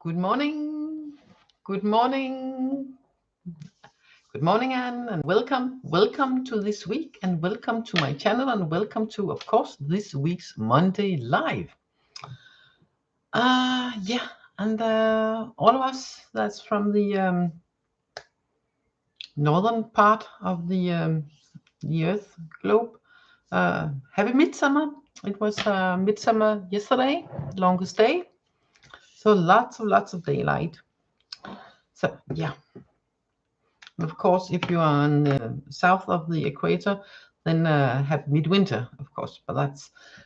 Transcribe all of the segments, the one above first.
Good morning. Good morning. Good morning, Anne, and welcome. Welcome to this week, and welcome to my channel, and welcome to, of course, this week's Monday Live. Yeah, and all of us that's from the northern part of the Earth globe. Happy Midsummer. It was Midsummer yesterday, longest day. So lots of daylight. So yeah. Of course, if you are on the south of the equator, then have midwinter, of course. But that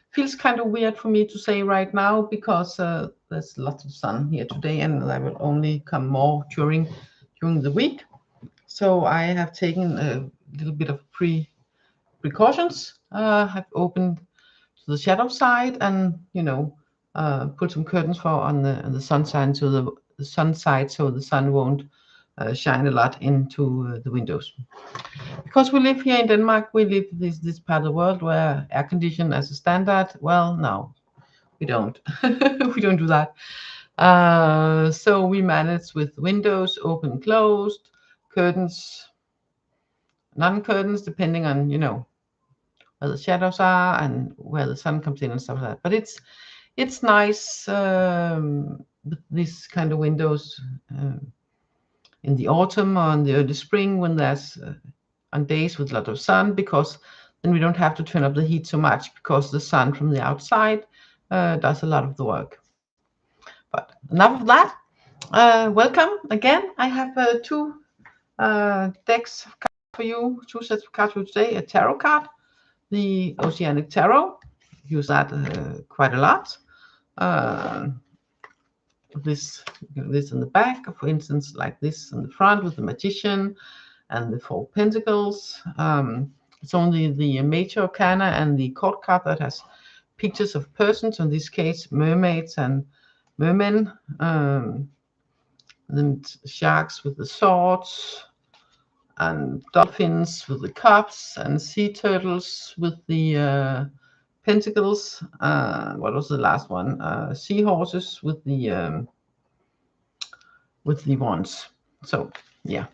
feels kind of weird for me to say right now because there's lots of sun here today, and that will only come more during the week. So I have taken a little bit of precautions. Have opened to the shadow side, and put some curtains for on the sun side, so the sun side, so the sun won't shine a lot into the windows. Because we live here in Denmark, we live this part of the world where air condition as a standard. Well, no, we don't. We don't do that. So we manage with windows open, closed, curtains, non-curtains, depending on where the shadows are and where the sun comes in and stuff like that. But it's nice with these kind of windows in the autumn or in the early spring when there's on days with a lot of sun, because then we don't have to turn up the heat so much because the sun from the outside does a lot of the work. But enough of that. Welcome again. I have two decks of cards for you, two sets of cards for you today. A tarot card, the Oceanic Tarot. Use that quite a lot. This in the back, for instance, like this in the front with the Magician and the Four Pentacles. It's only the Major Arcana and the Court card that has pictures of persons, in this case mermaids and mermen, then sharks with the swords, and dolphins with the cups, and sea turtles with the pentacles. What was the last one? Seahorses with the wands. So yeah.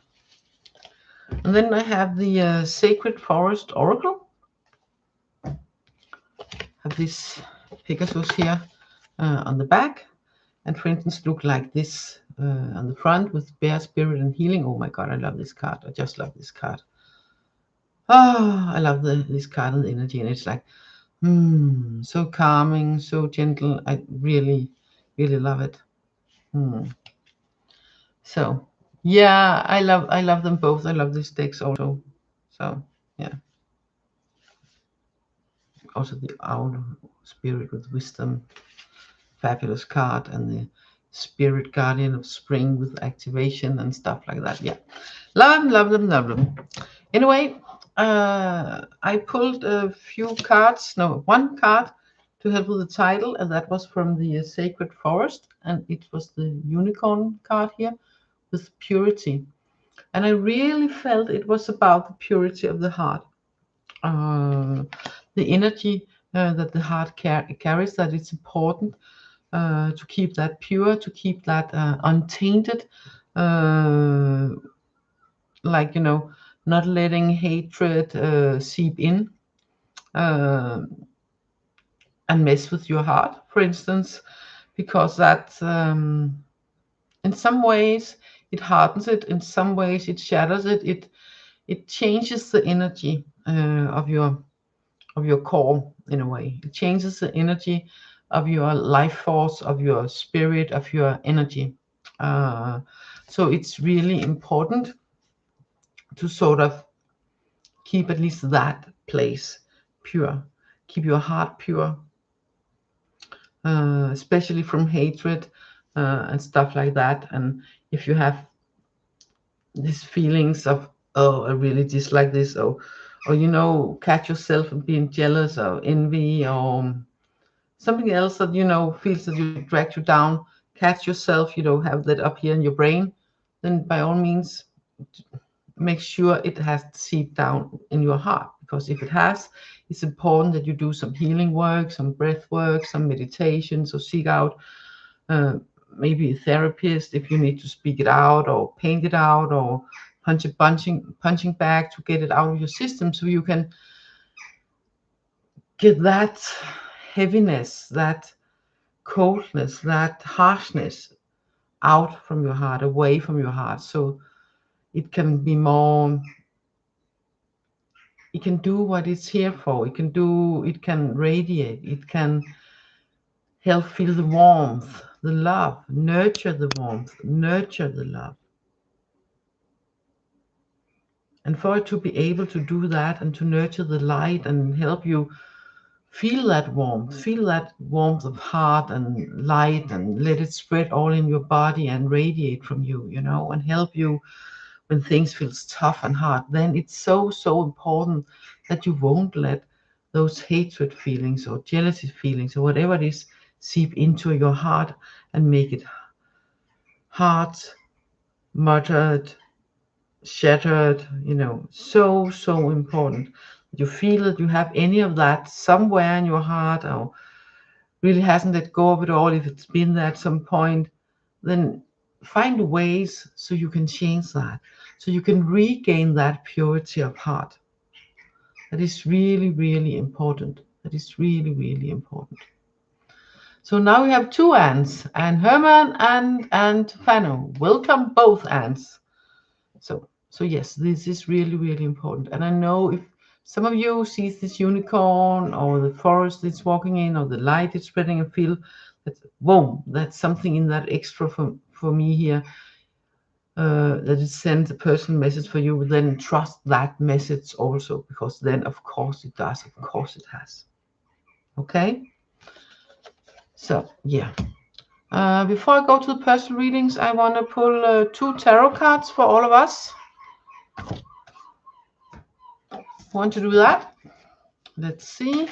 And then I have the Sacred Forest Oracle. Have this Pegasus here on the back, and for instance look like this on the front with bear, spirit, and healing. Oh my god, I love this card. I just love this card. Oh, I love this card and the energy, and it's like so calming, so gentle. I really love it. So yeah, I love them both. I love these decks also. So yeah. Also the Owl Spirit with Wisdom, fabulous card, and the Spirit Guardian of Spring with activation and stuff like that. Yeah, love them. Anyway, I pulled a few cards, no, one card to help with the title, and that was from the Sacred Forest, and it was the Unicorn card here with purity. And I really felt it was about the purity of the heart. The energy that the heart carries, that it's important to keep that pure, to keep that untainted, like not letting hatred seep in and mess with your heart, for instance, because that in some ways it hardens it, in some ways it shatters it, it changes the energy of your core in a way. It changes the energy of your life force, of your spirit, of your energy. So it's really important to sort of keep at least that place pure. Keep your heart pure, especially from hatred and stuff like that. And if you have these feelings of, oh, I really dislike this, or catch yourself being jealous or envy or something else that feels that you dragged you down, catch yourself, have that up here in your brain, then by all means make sure it has seeped down in your heart, because if it has, it's important that you do some healing work, some breath work, some meditations, or seek out maybe a therapist if you need to speak it out or paint it out or punching bag to get it out of your system, so you can get that heaviness, that coldness, that harshness out from your heart, away from your heart, so it can be more, it can do what it's here for. It can radiate, it can help feel the warmth, the love, nurture the warmth, nurture the love. And for it to be able to do that and to nurture the light and help you feel that warmth of heart and light, and let it spread all in your body and radiate from you, you know, and help you when things feels tough and hard, then it's so important that you won't let those hatred feelings or jealousy feelings or whatever it is seep into your heart and make it hard, muttered, shattered, you know. So important. You feel that you have any of that somewhere in your heart, or really hasn't let go of it all. If it's been there at some point, then find ways so you can change that, so you can regain that purity of heart. That is really important. That is really important. So now we have two ants, and Herman and Fano. Welcome both ants. So yes, this is really important. And I know if some of you sees this unicorn or the forest it's walking in or the light it's spreading and feel that, whoa, that's something in that extra for me here, that it sends a personal message for you, then trust that message also, because then of course it does, of course it has. Okay, so yeah, before I go to the personal readings, I want to pull 2 tarot cards for all of us. Want to do that? Let's see.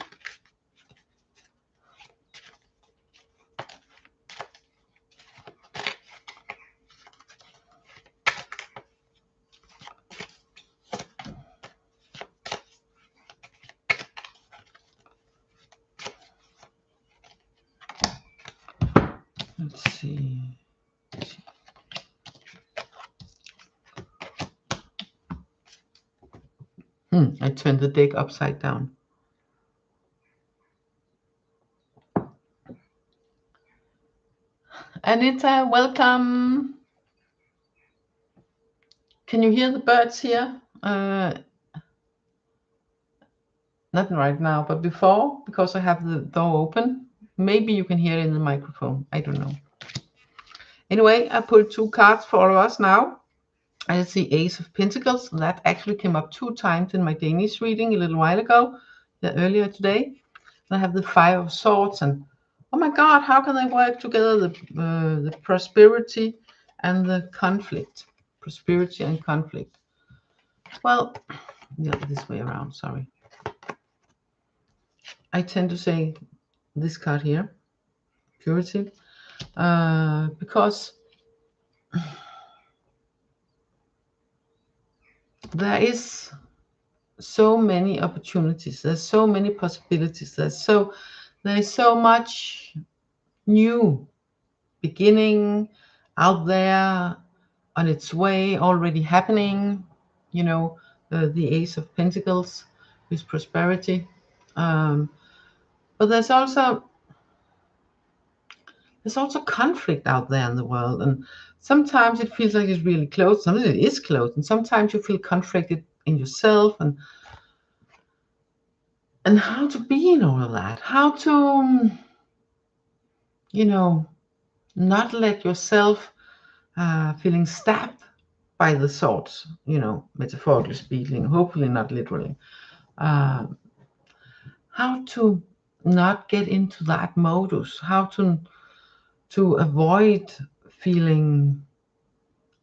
Let's see. I turned the deck upside down. Anita, welcome. Can you hear the birds here? Not right now, but before, because I have the door open. Maybe you can hear it in the microphone. I don't know. Anyway, I pulled 2 cards for all of us now. I see Ace of Pentacles. That actually came up 2 times in my Danish reading a little while ago, earlier today. I have the 5 of Swords, and oh my God, how can they work together? The prosperity and the conflict. Prosperity and conflict. Well, yeah, this way around, sorry. I tend to say this card here, purity, because there is so many opportunities, there's so many possibilities, there's so much new beginning out there on its way, already happening, you know. The Ace of Pentacles is prosperity, but there's also conflict out there in the world, and sometimes it feels like it's really close, sometimes it is close, and sometimes you feel conflicted in yourself, and how to be in all of that, how to, you know, not let yourself feeling stabbed by the swords, you know, metaphorically speaking, hopefully not literally. How to not get into that modus, how to avoid feeling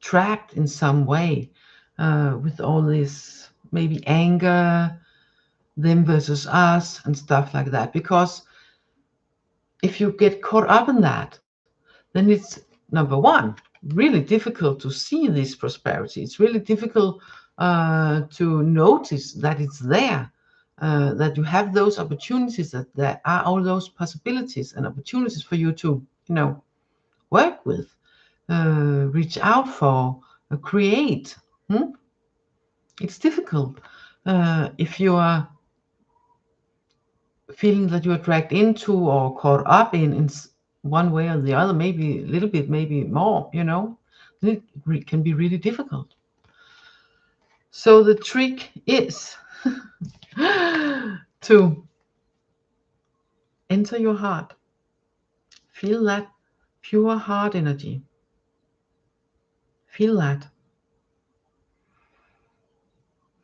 trapped in some way, with all this maybe anger, them versus us and stuff like that. Because if you get caught up in that, then it's, number one, really difficult to see this prosperity. It's really difficult to notice that it's there, that you have those opportunities, that there are all those possibilities and opportunities for you to, you know, work with, reach out for, create. It's difficult if you are feeling that you are dragged into or caught up in one way or the other, maybe a little bit, maybe more, you know, it can be really difficult. So the trick is to enter your heart, feel that pure heart energy, feel that,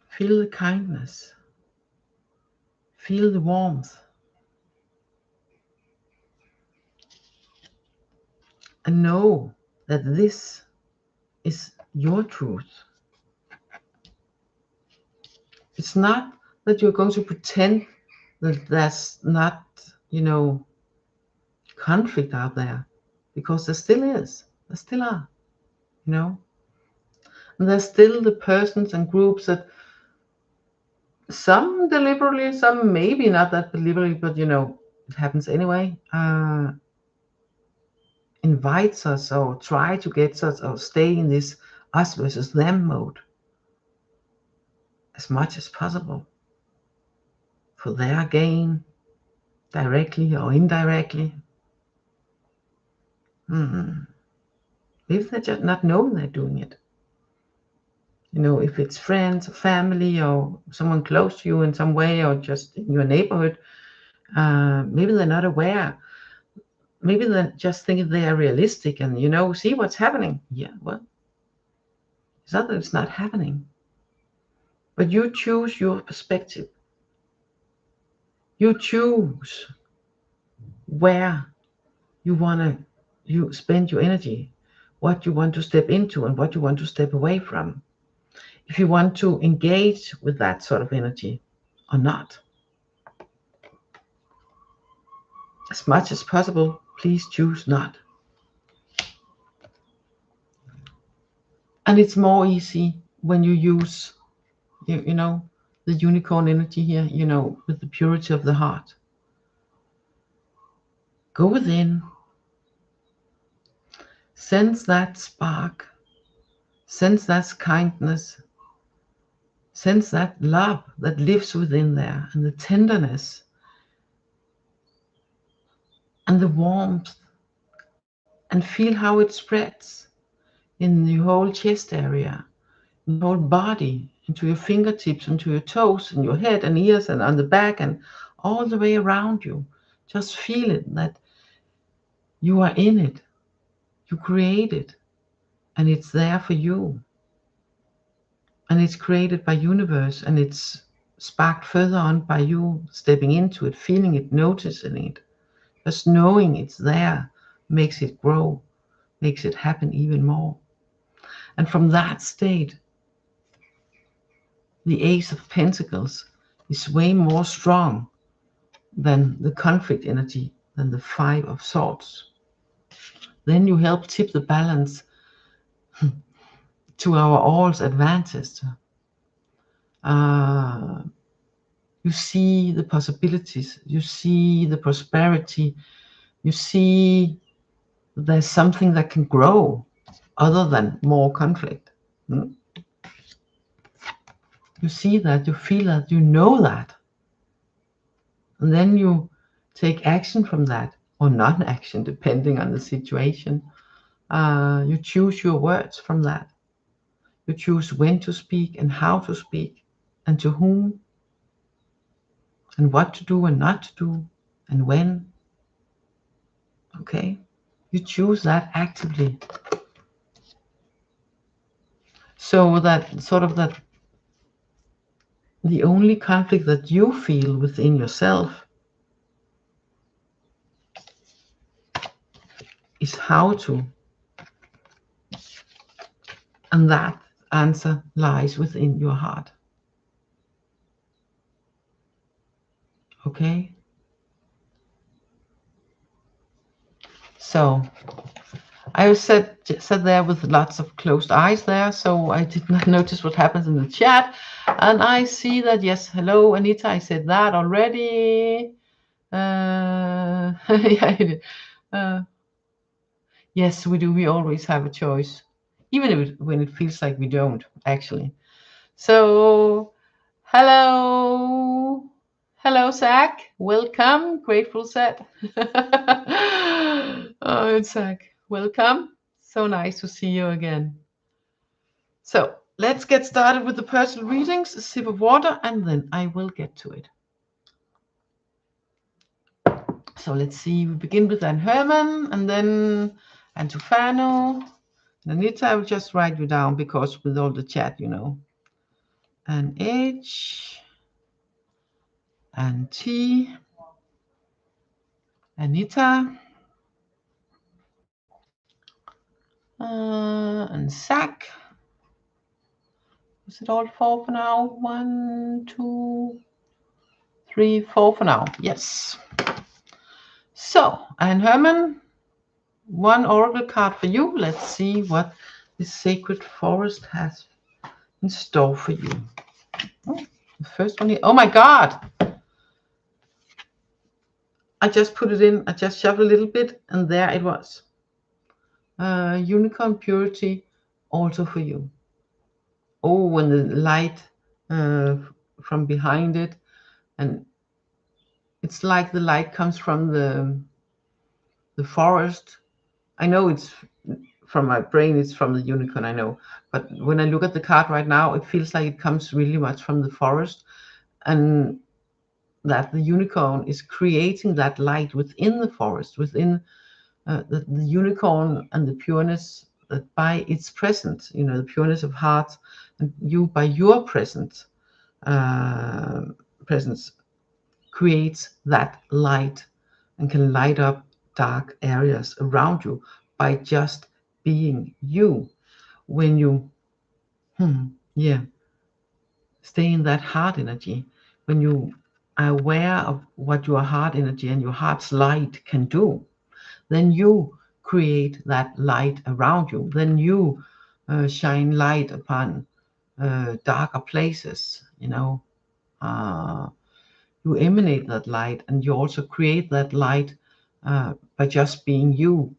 feel the kindness, feel the warmth, and know that this is your truth. It's not that you're going to pretend that there's not, you know, conflict out there, because there still is. There still are, you know. And there's still the persons and groups that, some deliberately, some maybe not that deliberately, but you know, it happens anyway, invites us or try to get us or stay in this us versus them mode as much as possible for their gain, directly or indirectly. If they just not know they're doing it. You know, if it's friends or family or someone close to you in some way, or just in your neighborhood, maybe they're not aware. Maybe they just think they are realistic and, you know, see what's happening. Yeah, well, it's not that it's not happening, but you choose your perspective. You choose where you want to spend your energy, what you want to step into and what you want to step away from. If you want to engage with that sort of energy or not. As much as possible, please choose not. And it's more easy when you use, you know, the unicorn energy here, you know, with the purity of the heart. Go within, sense that spark, sense that kindness, sense that love that lives within there, and the tenderness and the warmth, and feel how it spreads in your whole chest area, in your whole body, into your fingertips, into your toes, and your head and ears, and on the back, and all the way around you. Just feel it, that you are in it, you create it, and it's there for you. And it's created by universe, and it's sparked further on by you stepping into it, feeling it, noticing it. Just knowing it's there makes it grow, makes it happen even more. And from that state, the Ace of Pentacles is way more strong than the conflict energy, than the Five of Swords. Then you help tip the balance to our all's advantage. You see the possibilities, you see the prosperity, you see there's something that can grow other than more conflict. You see that, you feel that, you know that. And then you take action from that, or non-action, depending on the situation. You choose your words from that. You choose when to speak and how to speak, and to whom, and what to do and not to do, and when. Okay? You choose that actively. So that sort of that the only conflict that you feel within yourself is how to. And that answer lies within your heart. Okay? So I was sat there with lots of closed eyes there, so I did not notice what happens in the chat. And I see that, yes, hello, Anita, I said that already. Yeah, Yes, we do. We always have a choice, even when it feels like we don't, actually. So, hello. Hello, Zach. Welcome. Grateful set. Oh, Zach. Welcome. So nice to see you again. So, let's get started with the personal readings. A sip of water, and then I will get to it. So, let's see. We begin with Anne Herman, and then Antofano. Anita, I will just write you down because with all the chat, you know. And H, and T, Anita, and Zach. Is it all four for now? 1, 2, 3, 4 for now. Yes. So, Anne Herman, one oracle card for you. Let's see what the sacred forest has in store for you. Oh, the first one here. Oh my God! I just put it in. I just shoved a little bit, and there it was. Unicorn purity, also for you. Oh, when the light from behind it, and it's like the light comes from the forest. I know it's from my brain, it's from the unicorn, I know, but when I look at the card right now, it feels like it comes really much from the forest, and that the unicorn is creating that light within the forest, within the unicorn, and the pureness that by its presence, you know, the pureness of heart, and you by your presence creates that light and can light up dark areas around you by just being you. When you stay in that heart energy, when you are aware of what your heart energy and your heart's light can do, then you create that light around you. Then you shine light upon darker places, you know. You emanate that light, and you also create that light by just being you.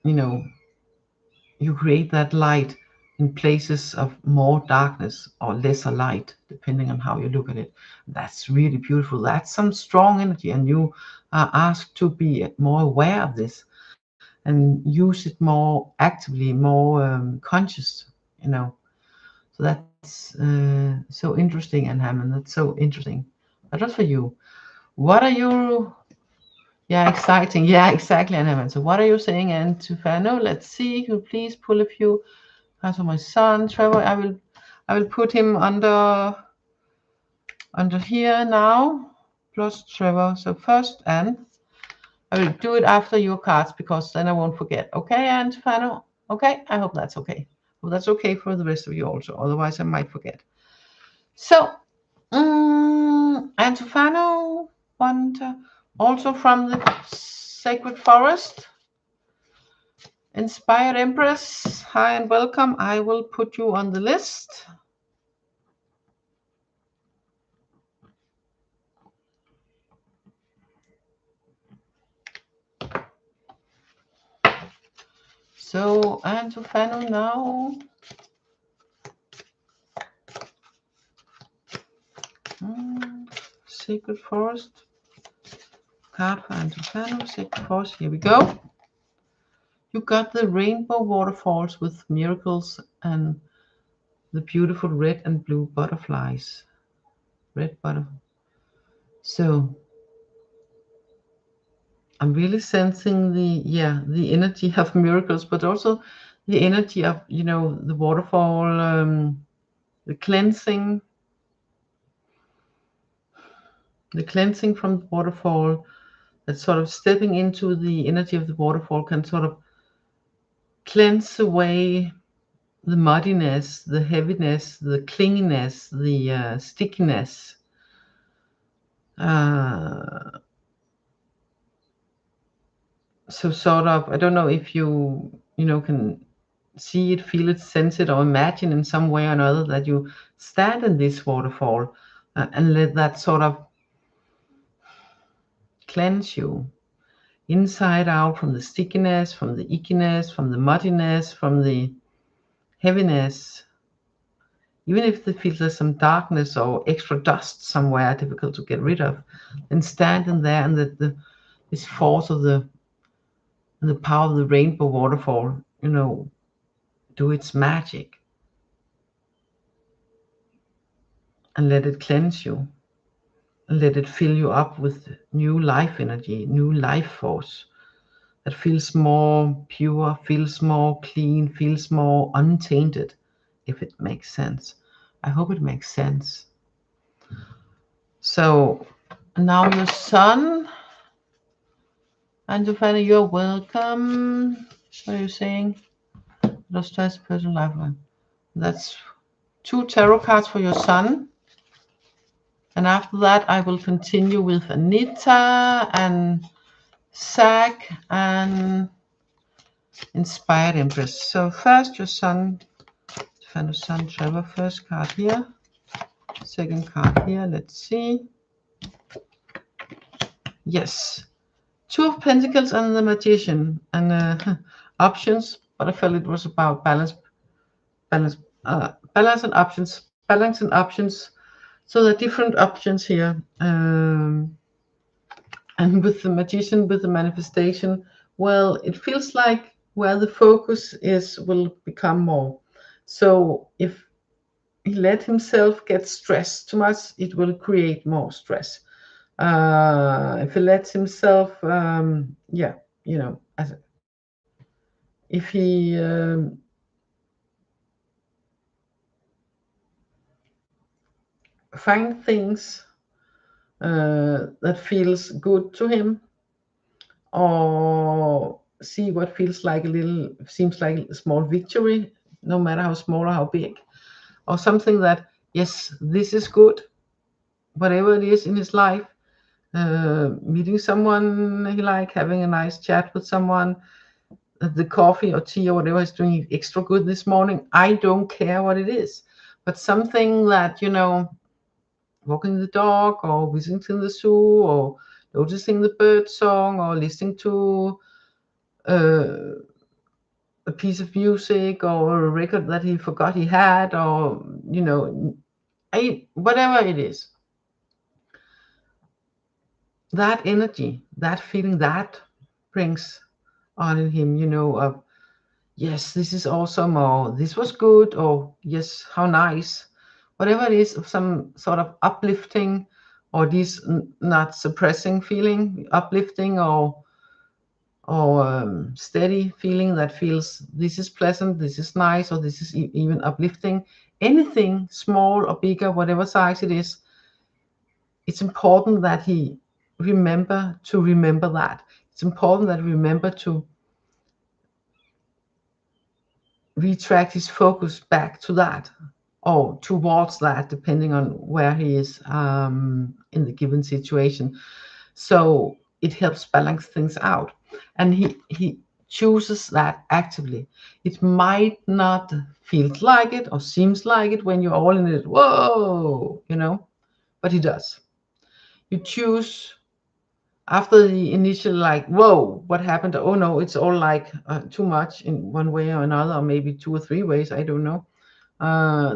You know, you create that light in places of more darkness or lesser light, depending on how you look at it. That's really beautiful. That's some strong energy, and you are asked to be more aware of this and use it more actively, more conscious, you know. So that's so interesting, and Hammond, that's so interesting. But just for you, what are you? Yeah, exciting. Yeah, exactly, and Hammond. So what are you saying, Antofano? Let's see. Could you please pull a few cards for my son, Trevor? I will put him under here now, plus Trevor. So first, and I will do it after your cards because then I won't forget. Okay, Antofano? Okay, I hope that's okay. Well, that's okay for the rest of you also. Otherwise, I might forget. So, Antofano, also from the Sacred Forest. Inspired Empress, hi and welcome. I will put you on the list. So, Antofano now. Sacred Forest. Card for Antofano, Sacred Forest. Here we go. You got the rainbow waterfalls with miracles and the beautiful red and blue butterflies. Red butterfly. So, I'm really sensing the energy of miracles, but also the energy of, you know, the waterfall, the cleansing from the waterfall. That sort of stepping into the energy of the waterfall can sort of cleanse away the muddiness, the heaviness, the clinginess, the stickiness. So sort of, I don't know if you know, can see it, feel it, sense it, or imagine in some way or another that you stand in this waterfall and let that sort of cleanse you. inside out, from the stickiness, from the ickiness, from the muddiness, from the heaviness. Even if it feels there's some darkness or extra dust somewhere difficult to get rid of, then stand in there and this force of the power of the rainbow waterfall, do its magic and let it cleanse you and let it fill you up with new life energy, new life force that feels more pure, feels more clean, feels more untainted, if it makes sense. I hope it makes sense. So now your sun, and Giovanna, you're welcome. What are you saying? Lost stress, personal lifeline. That's 2 tarot cards for your sun. And after that, I will continue with Anita and Sacre and Inspired Empress. So first your sun, find a sun Trevor. First card here, second card here. Let's see. Yes, 2 of Pentacles and the Magician, and options. But I felt it was about balance and options. Balance and options. So there are different options here. And with the Magician, with the manifestation, well, it feels like where the focus is will become more. So if he let himself get stressed too much, it will create more stress. If he lets himself, if he find things that feels good to him, or see what seems like a small victory, no matter how small or how big, or something that, yes, this is good, whatever it is in his life, meeting someone he like, having a nice chat with someone, the coffee or tea or whatever is doing extra good this morning. I don't care what it is, but something that, walking the dog or visiting the zoo or noticing the bird song or listening to a piece of music or a record that he forgot he had, or whatever it is, that energy, that feeling, that brings on in him, of, yes, this is awesome, or this was good, or yes, how nice, whatever it is, of some sort of uplifting, or this not suppressing feeling, uplifting, or steady feeling that feels this is pleasant, this is nice, or this is even uplifting. Anything small or bigger, whatever size it is, it's important that he remember that. It's important that he remember to retract his focus back to that, or towards that, depending on where he is in the given situation. So it helps balance things out, and he chooses that actively. It might not feel like it or seems like it when you're all in it, whoa, but he does. You choose after the initial, like, whoa, what happened? Oh no, it's all like too much in one way or another, or maybe 2 or 3 ways, I don't know.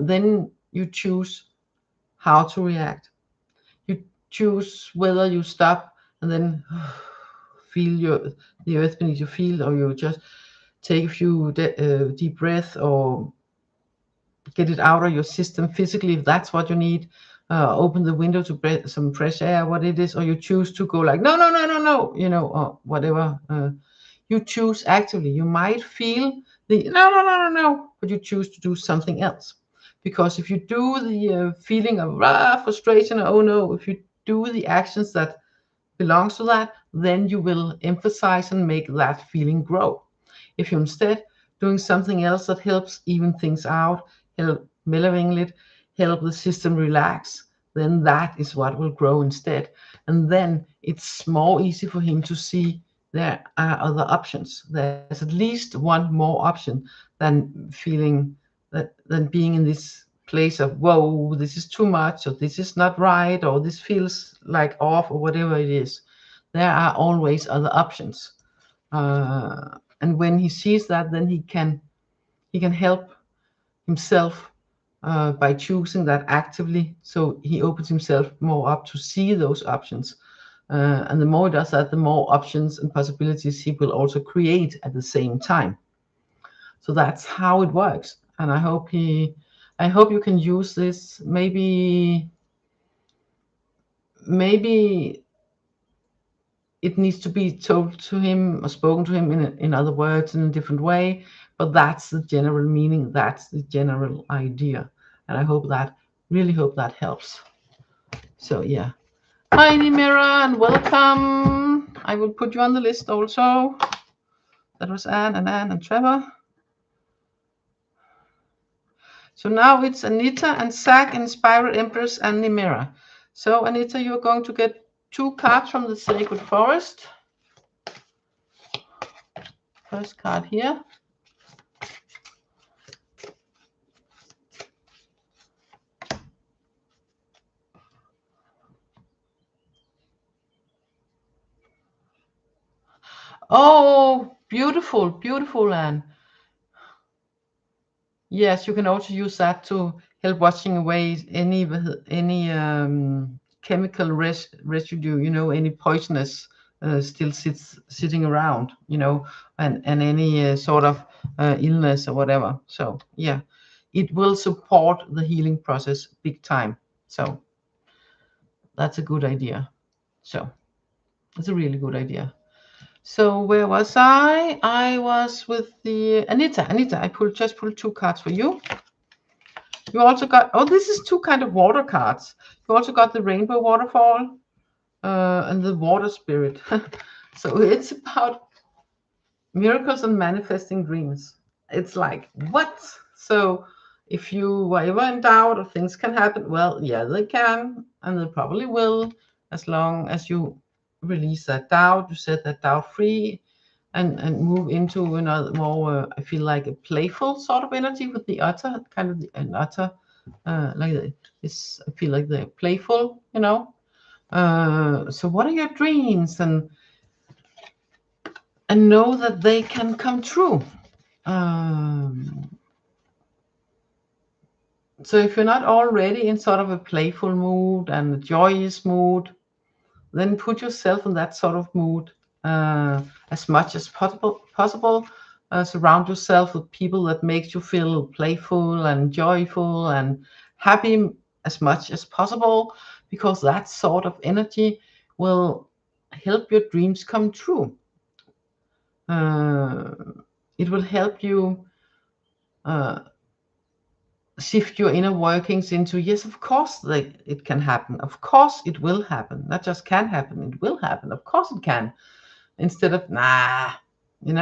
Then you choose how to react. You choose whether you stop and then feel the earth beneath your feet, or you just take a few deep breaths, or get it out of your system physically if that's what you need. Open the window to breathe some fresh air, what it is, or you choose to go like no, or whatever. You choose actively. You might feel the no, but you choose to do something else. Because if you do the feeling of frustration, oh no, if you do the actions that belongs to that, then you will emphasize and make that feeling grow. If you're instead doing something else that helps even things out, help mellowing it, help the system relax, then that is what will grow instead. And then it's more easy for him to see there are other options. There's at least one more option than feeling that, than being in this place of, whoa, this is too much, or this is not right, or this feels like off, or whatever it is. there are always other options. And when he sees that, then he can help himself by choosing that actively. So he opens himself more up to see those options. And the more he does that, the more options and possibilities he will also create at the same time. So that's how it works. And I hope you can use this. Maybe it needs to be told to him or spoken to him in other words, in a different way, but that's the general meaning, that's the general idea. And I really hope that helps. So yeah, hi Nimira, and welcome. I will put you on the list also. That was Anne and Trevor. So now it's Anita and Zach and Spirit Empress and Nimira. So Anita, you're going to get 2 cards from the Sacred Forest. First card here. Oh, beautiful, beautiful, Anne. Yes, you can also use that to help washing away any chemical residue, any poisonous still sitting around, and any sort of illness or whatever. So yeah, it will support the healing process big time. So that's a good idea. So it's a really good idea. So where was I? I was with the Anita. I just pulled 2 cards for you. You also got, this is 2 kind of water cards. You also got the Rainbow Waterfall and the Water Spirit. So it's about miracles and manifesting dreams. It's like, what? So if you were ever in doubt or things can happen, well, yeah, they can, and they probably will, as long as you release that doubt, you set that doubt free, and move into another more, I feel like a playful sort of energy with the otter, kind of an otter, like this. I feel like they're playful, So what are your dreams, and know that they can come true. So if you're not already in sort of a playful mood and a joyous mood, then put yourself in that sort of mood as much as possible. Surround yourself with people that makes you feel playful and joyful and happy as much as possible, because that sort of energy will help your dreams come true. It will help you shift your inner workings into, yes, of course it can happen. Of course it will happen. Not just can happen, it will happen. Of course it can. Instead of, nah, it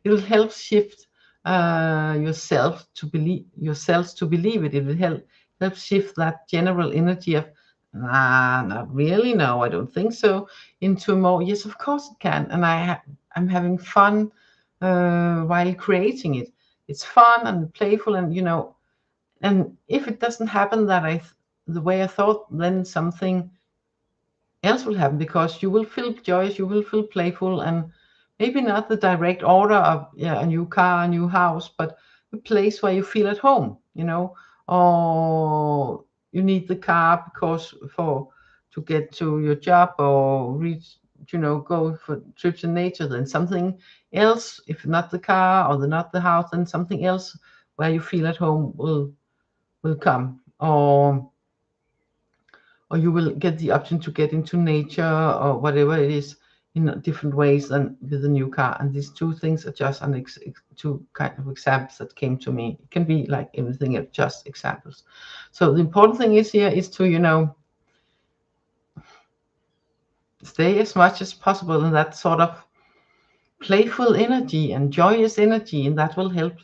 will help shift yourselves to believe it. It will help shift that general energy of, nah, not really, no, I don't think so, into more, yes, of course it can. And I'm having fun while creating it. It's fun and playful, and and if it doesn't happen the way I thought, then something else will happen, because you will feel joyous, you will feel playful, and maybe not the direct order of a new car, a new house, but a place where you feel at home, or you need the car because to get to your job or reach, go for trips in nature. Then something else, if not the car or not the house, then something else where you feel at home will come, or you will get the option to get into nature or whatever it is in different ways than with a new car. And these 2 things are just 2 kind of examples that came to me. It can be like everything else, just examples. So the important thing is to, stay as much as possible in that sort of playful energy and joyous energy, and that will help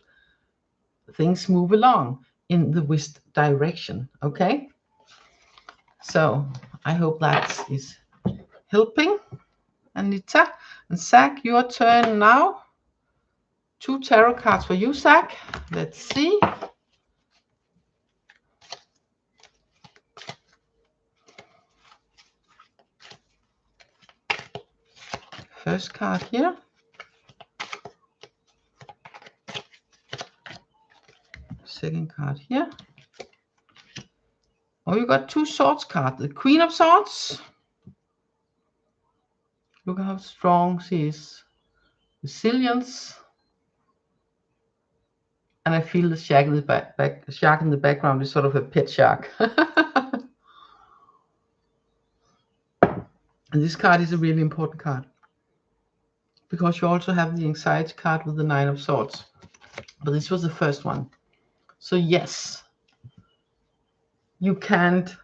things move along in the wished direction. Okay? So I hope that is helping. Anita and Zach, your turn now. 2 tarot cards for you, Zach. Let's see. first card here. Second card here. Oh, you got 2 swords card. The Queen of Swords. Look how strong she is. Resilience. And I feel the shark in the shark in the background is sort of a pet shark. And this card is a really important card, because you also have the anxiety card with the 9 of Swords. But this was the first one. So yes, you can't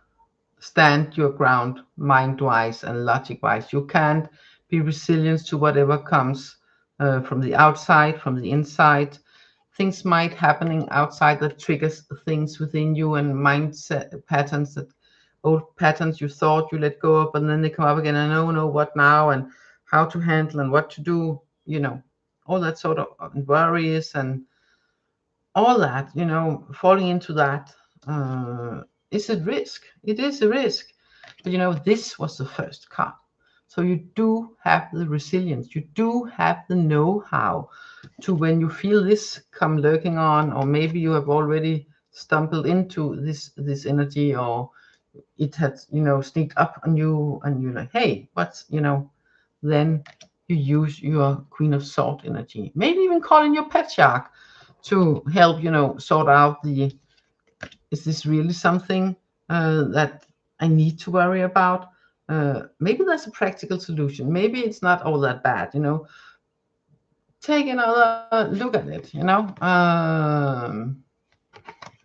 stand your ground mind-wise and logic-wise. You can't be resilient to whatever comes from the outside, from the inside. Things might happening outside that triggers things within you, and mindset patterns, that old patterns you thought you let go of, and then they come up again, and oh no, what now, and how to handle and what to do, you know, all that sort of worries and all that, you know, falling into that is a risk. It is a risk. But you know, this was the first card. So you do have the resilience. You do have the know-how to, when you feel this come lurking on, or maybe you have already stumbled into this energy, or it had, you know, sneaked up on you, and you're like, hey, what's, you know, then you use your Queen of Swords energy. Maybe even calling your pet shark to help, you know, sort out the, is this really something that I need to worry about? Maybe there's a practical solution. Maybe it's not all that bad, you know. Take another look at it, you know,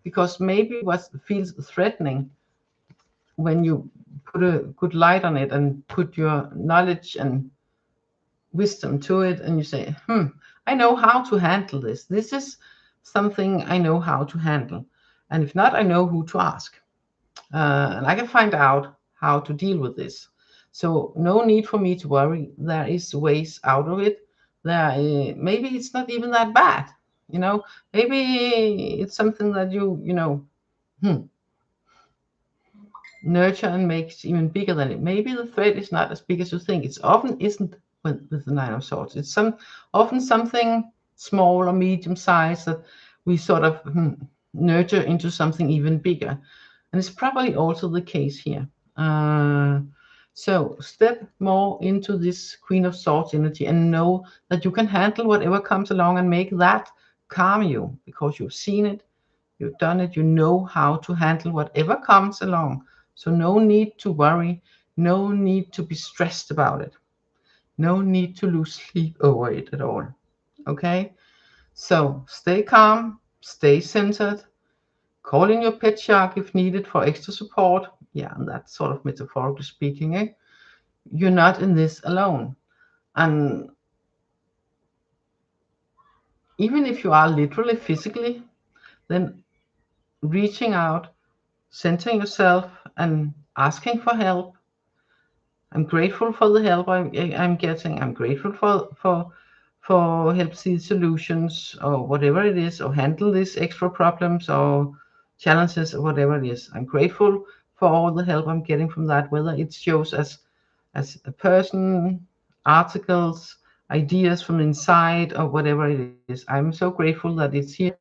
because maybe what feels threatening, when you put a good light on it and put your knowledge and wisdom to it, and you say, I know how to handle this. This is something I know how to handle. And if not, I know who to ask. And I can find out how to deal with this. So no need for me to worry. There is ways out of it. Maybe it's not even that bad. You know, maybe it's something that you know, nurture and makes even bigger than it. Maybe the threat is not as big as you think. It's often isn't with the 9 of Swords. It's often something small or medium size that we sort of nurture into something even bigger. And it's probably also the case here. So step more into this Queen of Swords energy, and know that you can handle whatever comes along, and make that calm you, because you've seen it, you've done it, you know how to handle whatever comes along. So no need to worry, no need to be stressed about it, no need to lose sleep over it at all. Okay? So stay calm, stay centered, call in your pet shark if needed for extra support. Yeah, and that's sort of metaphorically speaking. Eh? You're not in this alone. And even if you are literally physically, then reaching out, centering yourself, and asking for help. I'm grateful for the help I'm getting. I'm grateful for help see solutions, or whatever it is, or handle these extra problems or challenges, or whatever it is. I'm grateful for all the help I'm getting from that, whether it shows as a person, articles, ideas from inside, or whatever it is. I'm so grateful that it's here,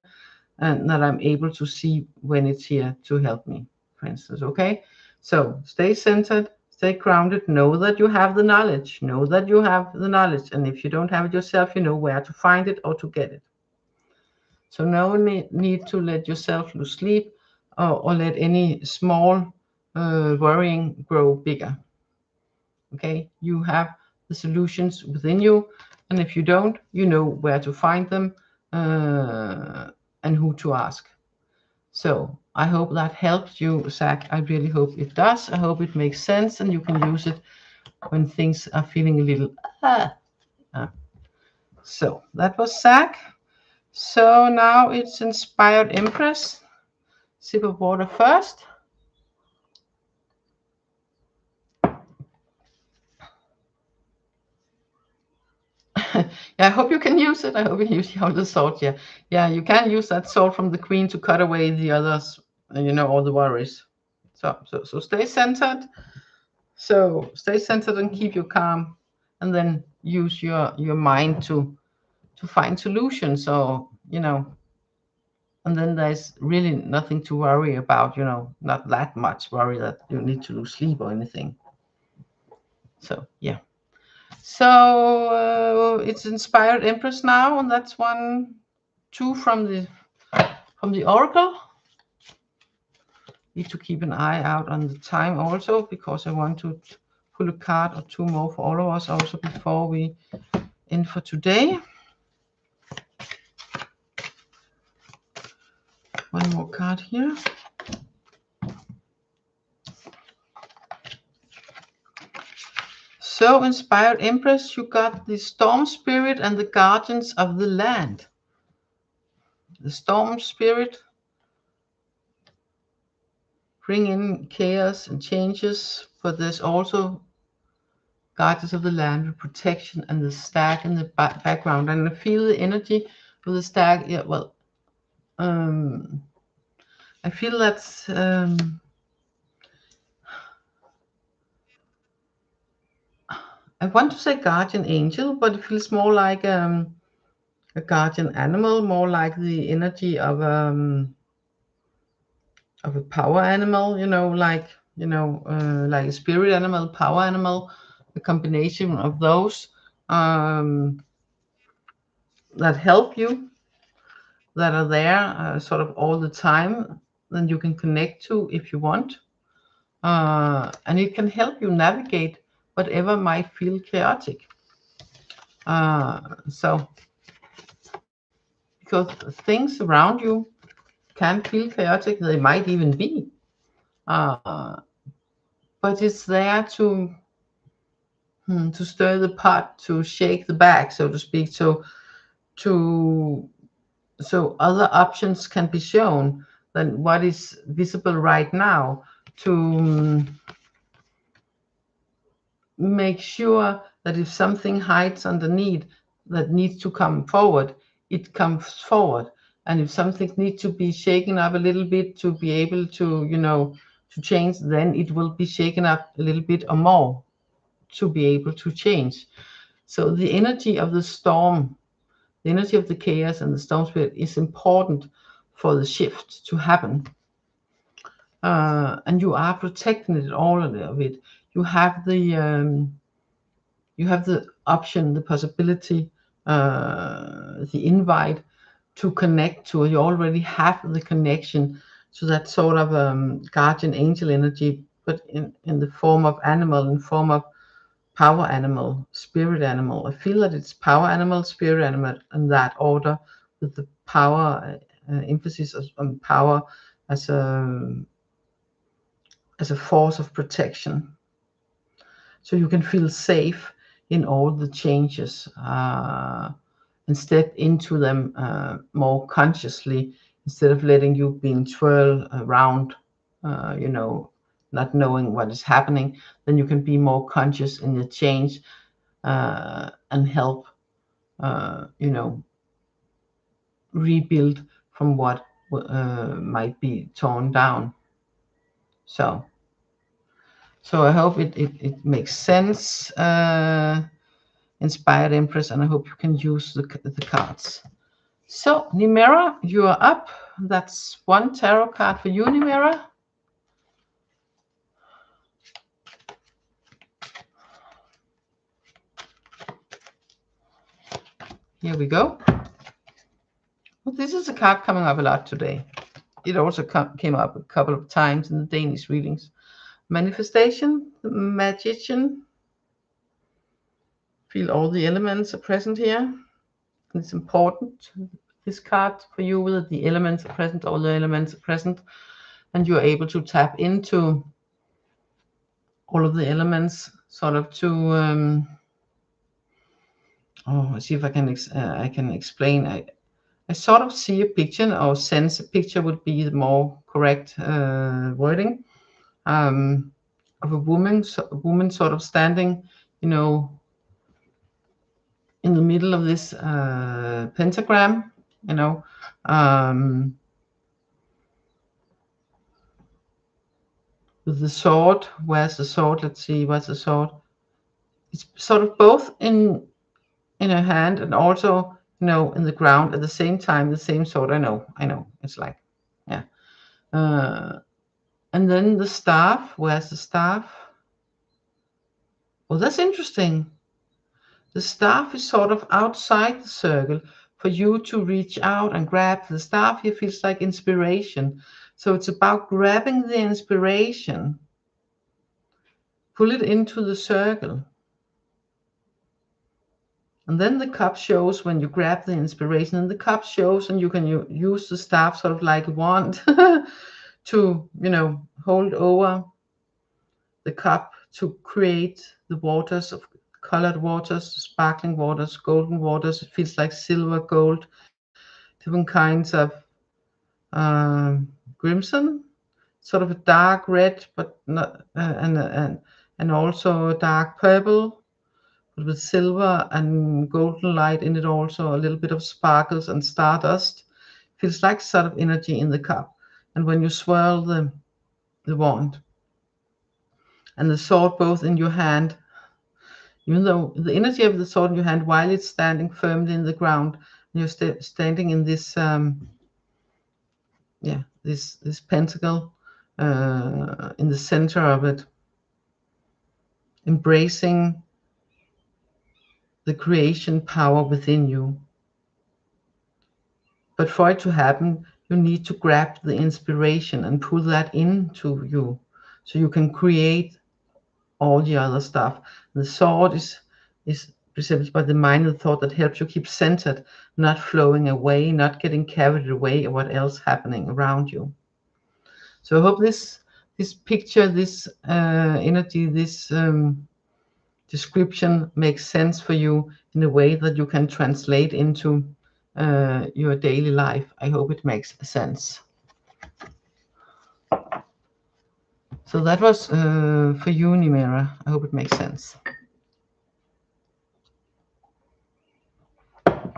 and that I'm able to see when it's here to help me, for instance. Okay, so stay centered, stay grounded, know that you have the knowledge, and if you don't have it yourself, you know where to find it or to get it. So no need to let yourself lose sleep, or let any small worrying grow bigger. Okay, you have the solutions within you, and if you don't, you know where to find them, and who to ask. So I hope that helps you, Zach. I really hope it does. I hope it makes sense, and you can use it when things are feeling a little So that was Zach. So now it's Inspired Empress. Sip of water first. Yeah, I hope you can use it. I hope you use the salt. Yeah, you can use that salt from the Queen to cut away the others, you know, all the worries. So stay centered. So stay centered and keep you calm. and then use your mind to find solutions, or and then there's really nothing to worry about, not that much worry that you need to lose sleep or anything. So yeah. So it's Inspired Empress now, and that's 1, 2 from the Oracle. Need to keep an eye out on the time also, because I want to pull a card or 2 more for all of us also before we end for today. 1 more card here. So Inspired Empress, you got the Storm Spirit and the Guardians of the Land. The Storm Spirit bring in chaos and changes, but there's also Guardians of the Land with protection and the stag in the background. And I feel the energy of the stag. Yeah, well, I feel that's I want to say guardian angel, but it feels more like a guardian animal, more like the energy of a power animal, like like a spirit animal, power animal, a combination of those that help you, that are there sort of all the time, then you can connect to if you want, and it can help you navigate whatever might feel chaotic. So because things around you can feel chaotic, they might even be, but it's there to stir the pot, to shake the bag, so to speak, so other options can be shown than what is visible right now, to make sure that if something hides underneath that needs to come forward, it comes forward. And if something needs to be shaken up a little bit to be able to, to change, then it will be shaken up a little bit or more to be able to change. So the energy of the storm, the energy of the chaos and the storm spirit is important for the shift to happen. And you are protecting it, all of it. You have the option, the possibility, the invite to connect to. You already have the connection to that sort of guardian angel energy, but in the form of animal, in form of power animal, spirit animal. I feel that it's power animal, spirit animal, in that order, with the power emphasis on power as a force of protection. So you can feel safe in all the changes and step into them more consciously, instead of letting you being twirled around, not knowing what is happening. Then you can be more conscious in the change and help, rebuild from what might be torn down. So I hope it makes sense, Inspired Empress, and I hope you can use the cards. So Nimera, you are up. That's 1 tarot card for you, Nimera. Here we go. Well, this is a card coming up a lot today. It also came up a couple of times in the Danish readings. Manifestation, the Magician. Feel all the elements are present here. It's important, this card for you, that the elements are present, all the elements are present, and you're able to tap into all of the elements, sort of to see if I can explain. I sort of see a picture, or sense a picture would be the more correct wording, of a woman sort of standing, in the middle of this pentagram, with the sword. Where's the sword? Let's see, what's the sword? it's sort of both in her hand and also, you know, in the ground at the same time, the same sword. I know, it's like, yeah. And then the staff, where's the staff? Well, that's interesting. The staff is sort of outside the circle for you to reach out and grab. The staff here feels like inspiration. So it's about grabbing the inspiration, pull it into the circle. And then the cup shows when you grab the inspiration, and the cup shows, and you can use the staff sort of like a wand to, you know, hold over the cup to create the waters of colored waters, sparkling waters, golden waters. It feels like silver, gold, different kinds of crimson, sort of a dark red, but not, and also a dark purple, but with silver and golden light in it. Also a little bit of sparkles and stardust. Feels like sort of energy in the cup. And when you swirl the wand and the sword both in your hand, even though the energy of the sword in your hand while it's standing firmly in the ground, and you're standing in this this pentacle in the center of it, embracing the creation power within you. But for it to happen, you need to grab the inspiration and pull that into you so you can create all the other stuff. The sword is represented by the mind and the thought that helps you keep centered, not flowing away, not getting carried away or what else happening around you. So I hope this picture, this energy, this description makes sense for you in a way that you can translate into your daily life. I hope it makes sense. So that was for you, Nimera. I hope it makes sense.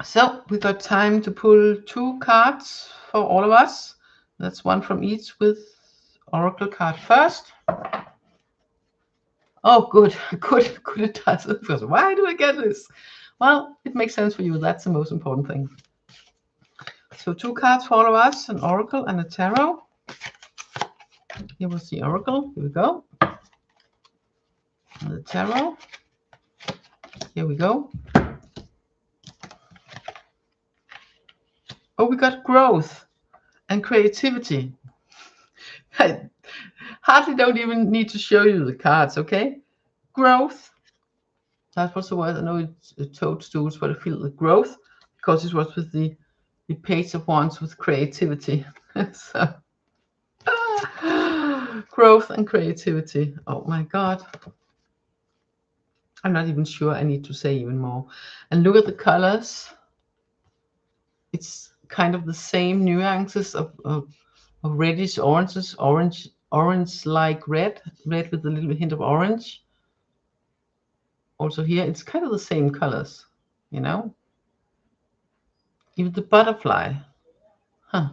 So we got time to pull 2 cards for all of us. That's one from each with Oracle card first. Oh, good, it does. Because why do I get this? Well, it makes sense for you. That's the most important thing. So 2 cards for all of us, an Oracle and a Tarot. Here was the Oracle. Here we go. And the Tarot. Here we go. Oh, we got growth and creativity. I hardly don't even need to show you the cards, okay? Growth. That was the word. I know it's toadstools, but I feel the growth because it was with the Page of Wands with creativity. So, growth and creativity. Oh my God. I'm not even sure I need to say even more. And look at the colors. It's kind of the same nuances of reddish oranges, orange like red with a little hint of orange. Also here, it's kind of the same colors, you know. Even the butterfly. Huh.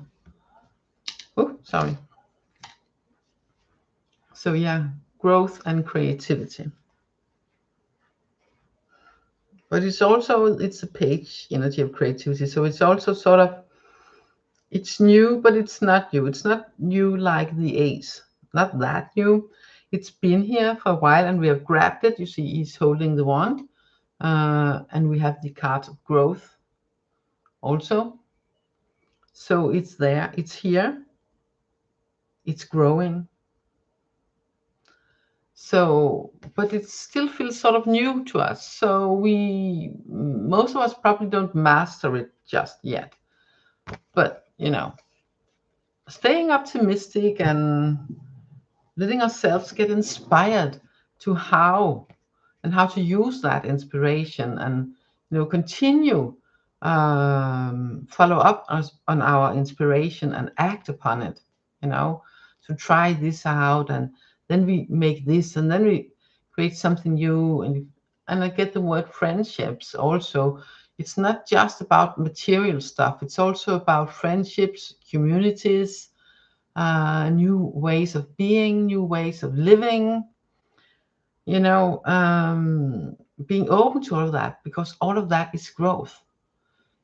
Oh, sorry. So yeah, growth and creativity. But it's a page energy of creativity. So it's also sort of, it's new, but it's not new. It's not new like the ace. Not that new. It's been here for a while and we have grabbed it. You see he's holding the wand. And we have the card of growth also. So it's there. It's here. It's growing. So, but it still feels sort of new to us. So most of us probably don't master it just yet. But, you know, staying optimistic and letting ourselves get inspired to how to use that inspiration and, you know, continue follow up on our inspiration and act upon it, you know, to try this out and then we make this and then we create something new. And I get the word friendships also. It's not just about material stuff. It's also about friendships, communities, new ways of being, new ways of living, you know, being open to all of that, because all of that is growth.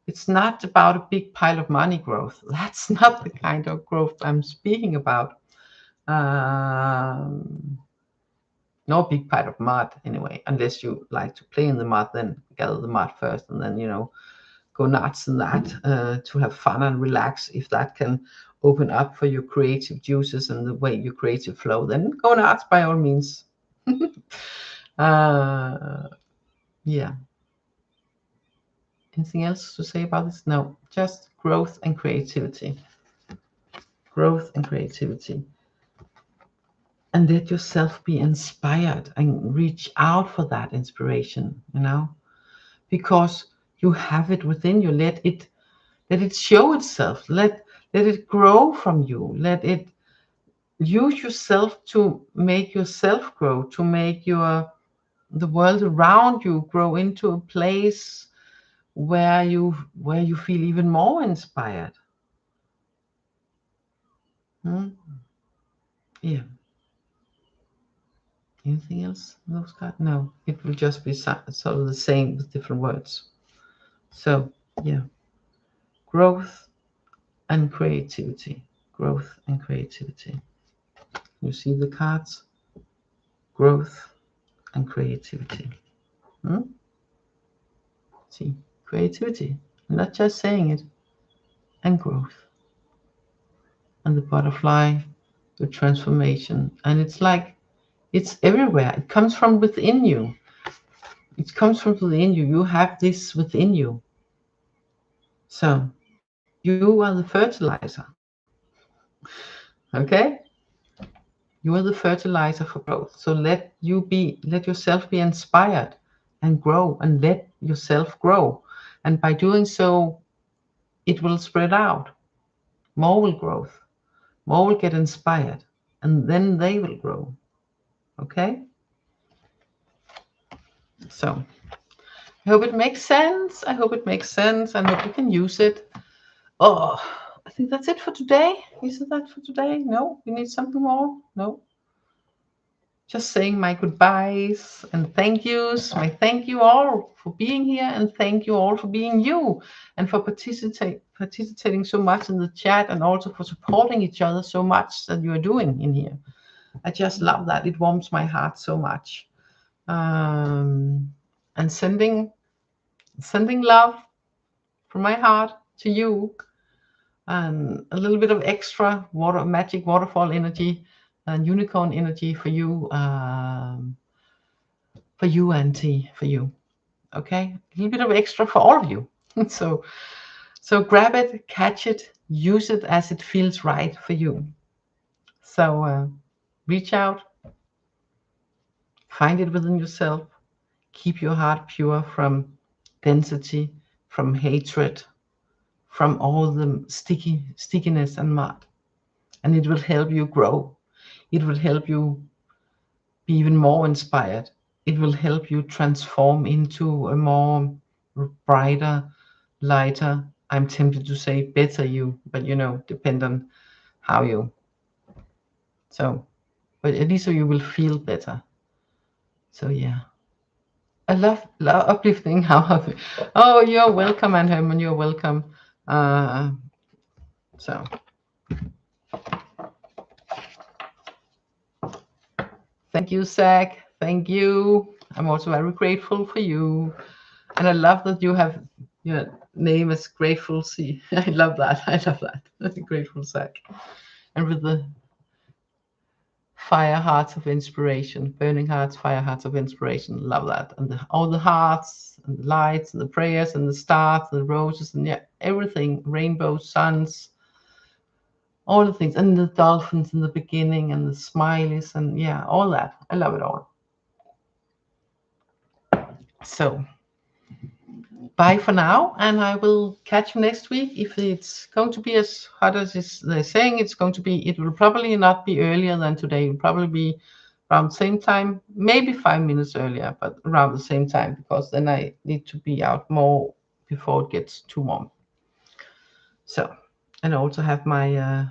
It's not about a big pile of money growth. That's not the kind of growth I'm speaking about. No big pile of mud anyway, unless you like to play in the mud, then gather the mud first and then, go nuts in that to have fun and relax. If that can open up for your creative juices and the way your creative flow, then go nuts by all means. Yeah. Anything else to say about this? No, just growth and creativity. Growth and creativity. And let yourself be inspired and reach out for that inspiration, because you have it within you. Let it show itself. Let it grow from you. Let it use yourself to make yourself grow, to make the world around you grow into a place where you feel even more inspired. Yeah. Anything else in those cards? No, it will just be sort of the same with different words. So yeah, growth and creativity. Growth and creativity. You see the cards? Growth and creativity. See, creativity. I'm not just saying it. And growth. And the butterfly, the transformation. And it's like, it's everywhere. It comes from within you. It comes from within you. You have this within you. So you are the fertilizer. Okay? You are the fertilizer for growth. So let yourself be inspired and grow, and let yourself grow. And by doing so, it will spread out. More will grow. More will get inspired, and then they will grow. Okay? So I hope it makes sense. I hope you can use it. Oh, I think that's it for today. Isn't that for today? No, we need something more. No. Just saying my goodbyes and thank yous. My thank you all for being here, and thank you all for being you, and for participating so much in the chat, and also for supporting each other so much that you are doing in here. I just love that. It warms my heart so much. And sending love from my heart to you, and a little bit of extra magic waterfall energy and unicorn energy for you, Auntie, for you. Okay, a little bit of extra for all of you. so grab it, catch it, use it as it feels right for you. So reach out, find it within yourself, keep your heart pure from density, from hatred, from all the stickiness and mud, and it will help you grow. It will help you be even more inspired. It will help you transform into a more brighter, lighter, I'm tempted to say better you, but depend on how you. So, but at least so you will feel better. So yeah. I love uplifting. Oh, you're welcome, Anne Herman, you're welcome. So thank you, Zach. Thank you. I'm also very grateful for you. And I love that you have your name is Grateful Sea. I love that. Grateful Zach. And with the fire hearts of inspiration, burning hearts, fire hearts of inspiration. Love that. And all the hearts and the lights and the prayers and the stars and the roses and everything, rainbows, suns, all the things, and the dolphins in the beginning and the smileys and all that. I love it all. So bye for now, and I will catch you next week. If it's going to be as hot as they're saying it's going to be, it will probably not be earlier than today. It will probably be around the same time, maybe 5 minutes earlier, but around the same time, because then I need to be out more before it gets too warm. So, and I also have my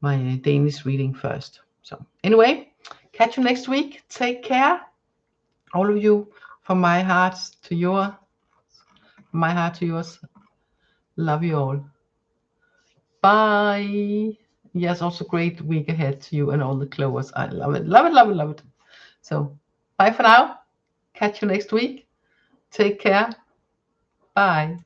my Danish reading first. So anyway, catch you next week. Take care. All of you, from my heart to yours, love you all. Bye. Yes, also great week ahead to you and all the clovers. I love it, love it, love it, love it. So bye for now. Catch you next week. Take care. Bye.